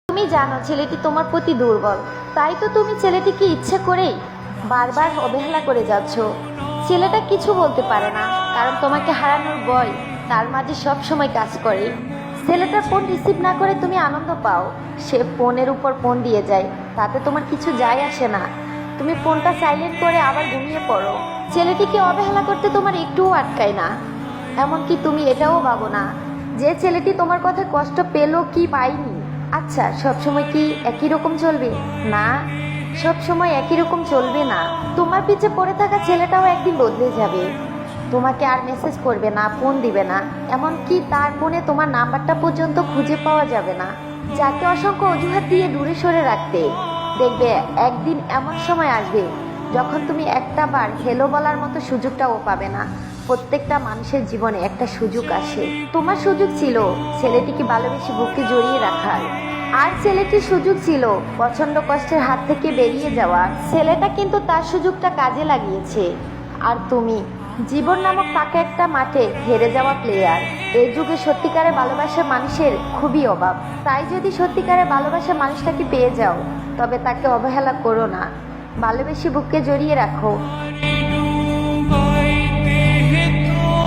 তুমি জানো ছেলেটি তোমার প্রতি দুর্বল, তাই তো তুমি ছেলেটিকে ইচ্ছে করেই বারবার অবহেলা করে যাচ্ছ। ছেলেটা কিছু বলতে পারে না, কারণ তোমাকে হারানোর ভয় তার মাঝে সব সময় কাজ করে। ছেলেটার ফোন রিসিভ না করে তুমি আনন্দ পাও, সে ফোনের উপর ফোন দিয়ে যায়, তাতে তোমার কিছু যায় আসে না। তুমি ফোনটা সাইলেন্ট করে আবার ঘুমিয়ে পড়ো। ছেলেটিকে অবহেলা করতে তোমার একটুও আটকায় না। এমনকি তুমি এটাও ভাবো না যে ছেলেটি তোমার কথা কষ্ট পেলো কি পায়নি। আচ্ছা, সবসময় কি একই রকম চলবে? না, সব সময় একই রকম চলবে না। তোমার পিছে পড়ে থাকা ছেলেটাও একদিন বদলে যাবে। তোমাকে আর মেসেজ করবে না, ফোন দিবে না, এমনকি তার ফোনে তোমার নাম্বারটা পর্যন্ত খুঁজে পাওয়া যাবে না। যাকে অসংখ্য অজুহাত দিয়ে দূরে সরে রাখতে, দেখবে একদিন এমন সময় আসবে যখন তুমি একটা বার হেলো বলার মতো সুযোগটাও পাবে না। প্রত্যেকটা মানুষের জীবনে একটা সুযোগ আসে। তোমার সুযোগ ছিল ছেলেটিকে ভালোবেসে বুকে জড়িয়ে রাখার, আর ছেলেটির সুযোগ ছিল প্রচন্ড কষ্টের হাত থেকে বেরিয়ে যাওয়ার। ছেলেটা কিন্তু তার সুযোগটা কাজে লাগিয়েছে, আর তুমি জীবন নামক পাকা একটা মাঠে হেরে যাওয়া প্লেয়ার। এই যুগে সত্যিকারে ভালোবাসার মানুষের খুবই অভাব। তাই যদি সত্যিকারে ভালোবাসার মানুষটাকে পেয়ে যাও, তবে তাকে অবহেলা করো না, ভালোবেসে বুকে জড়িয়ে রাখো।